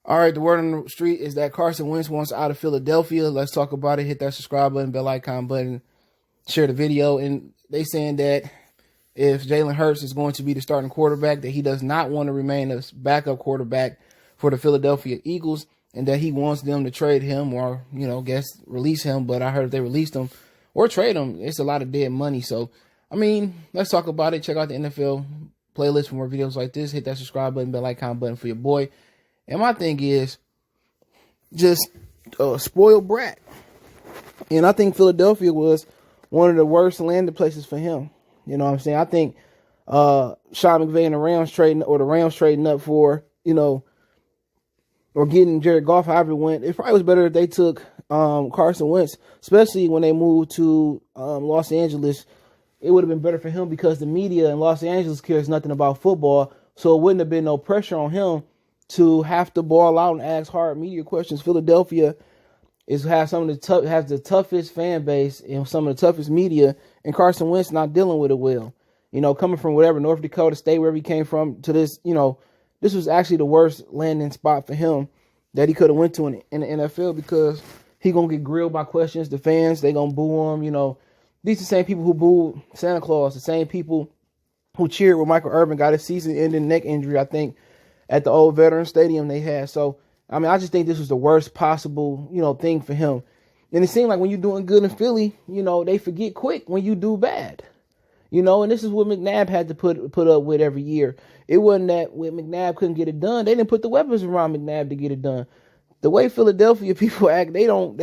All right, the word on the street is that Carson Wentz wants out of Philadelphia. Let's talk about it. Hit that subscribe button, bell icon button, share the video. And they saying that if Jalen Hurts is going to be the starting quarterback, that he does not want to remain a backup quarterback for the Philadelphia Eagles, and that he wants them to trade him or, release him. But I heard if they released him or trade him, it's a lot of dead money. So, let's talk about it. Check out the NFL playlist for more videos like this. Hit that subscribe button, bell icon button for your boy. And my thing is just a spoiled brat. And I think Philadelphia was one of the worst landing places for him. You know what I'm saying? I think Sean McVay and the Rams trading up for, or getting Jared Goff, however it went. It probably was better if they took Carson Wentz, especially when they moved to Los Angeles. It would have been better for him because the media in Los Angeles cares nothing about football. So it wouldn't have been no pressure on him to have to ball out and ask hard media questions. Philadelphia has the toughest fan base and some of the toughest media, and Carson Wentz not dealing with it well. Coming from whatever, North Dakota State, wherever he came from, to this, this was actually the worst landing spot for him that he could have went to in the NFL, because he gonna get grilled by questions. The fans, they gonna boo him. These are the same people who booed Santa Claus, the same people who cheered when Michael Irvin got a season-ending neck injury, I think, at the old Veteran Stadium they had. So, I just think this was the worst possible, thing for him. And it seemed like when you're doing good in Philly, they forget quick when you do bad. And this is what McNabb had to put up with every year. It wasn't that when McNabb couldn't get it done, they didn't put the weapons around McNabb to get it done. The way Philadelphia people act, they don't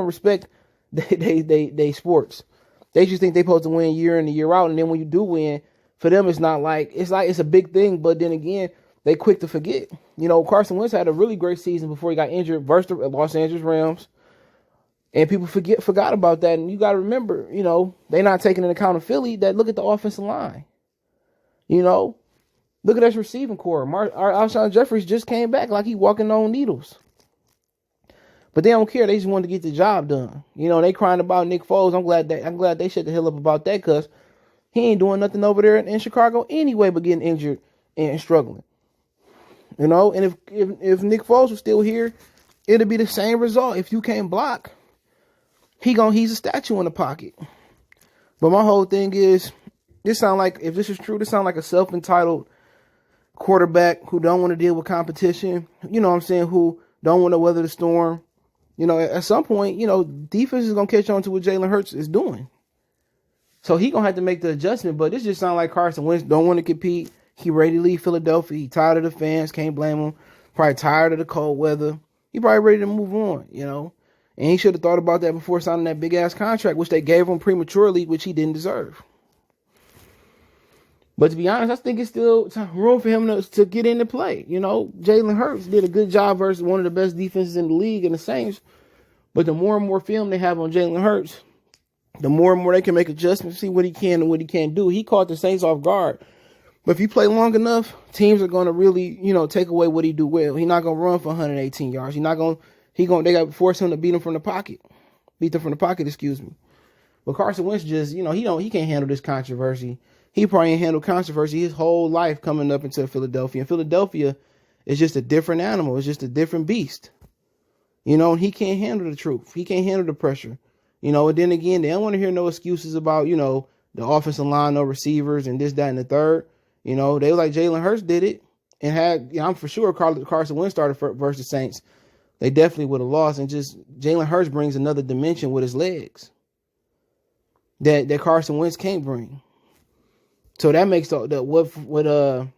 respect they sports. They just think they're supposed to win year in and year out. And then when you do win, for them it's like it's a big thing, but then again, they quick to forget. Carson Wentz had a really great season before he got injured versus the Los Angeles Rams. And people forgot about that. And you got to remember, they're not taking into account of Philly that look at the offensive line. Look at that receiving core. Alshon Jeffries just came back like he walking on needles. But they don't care. They just want to get the job done. They crying about Nick Foles. I'm glad they shut the hell up about that, because he ain't doing nothing over there in Chicago anyway but getting injured and struggling. And if Nick Foles was still here, it'd be the same result. If you can't block, he's a statue in the pocket. But my whole thing is, if this is true, this sound like a self-entitled quarterback who don't want to deal with competition. Who don't want to weather the storm. At some point, defense is gonna catch on to what Jalen Hurts is doing. So he gonna have to make the adjustment. But this just sounds like Carson Wentz don't want to compete. He ready to leave Philadelphia. He tired of the fans. Can't blame him. Probably tired of the cold weather. He probably ready to move on, And he should have thought about that before signing that big-ass contract, which they gave him prematurely, which he didn't deserve. But to be honest, I think it's still room for him to get into play. Jalen Hurts did a good job versus one of the best defenses in the league in the Saints. But the more and more film they have on Jalen Hurts, the more and more they can make adjustments, see what he can and what he can't do. He caught the Saints off guard. But if you play long enough, teams are going to really, take away what he do well. He's not going to run for 118 yards. They got to force him to beat them from the pocket. But Carson Wentz just, he can't handle this controversy. He probably ain't handled controversy his whole life coming up into Philadelphia. And Philadelphia is just a different animal. It's just a different beast. And he can't handle the truth. He can't handle the pressure. And then again, they don't want to hear no excuses about, the offensive line, no receivers, and this, that, and the third. They were like Jalen Hurts did it and had, I'm for sure Carson Wentz started versus the Saints. They definitely would have lost. And just Jalen Hurts brings another dimension with his legs that Carson Wentz can't bring. So that makes whatever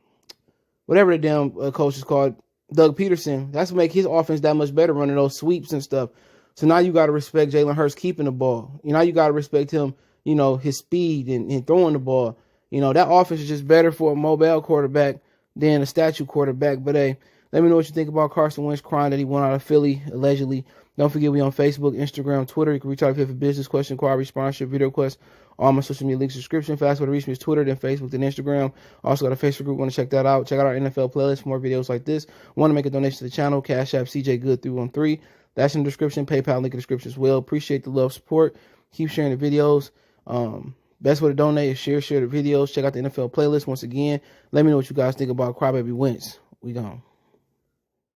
the damn coach is called, Doug Peterson, that's what make his offense that much better, running those sweeps and stuff. So now you got to respect Jalen Hurts keeping the ball. Now you got to respect him, his speed and throwing the ball. That offense is just better for a mobile quarterback than a statue quarterback. But hey, let me know what you think about Carson Wentz crying that he went out of Philly, allegedly. Don't forget, we on Facebook, Instagram, Twitter. You can reach out if you have a business question, inquiry, sponsorship, video request. All my social media links, description. Fast way to reach me is Twitter, then Facebook, then Instagram. Also got a Facebook group. Want to check that out. Check out our NFL playlist for more videos like this. Want to make a donation to the channel, Cash App, CJ Good 313. That's in the description. PayPal link in the description as well. Appreciate the love, support. Keep sharing the videos. Best way to donate is share the videos. Check out the NFL playlist once again. Let me know what you guys think about Crybaby Wentz. We gone.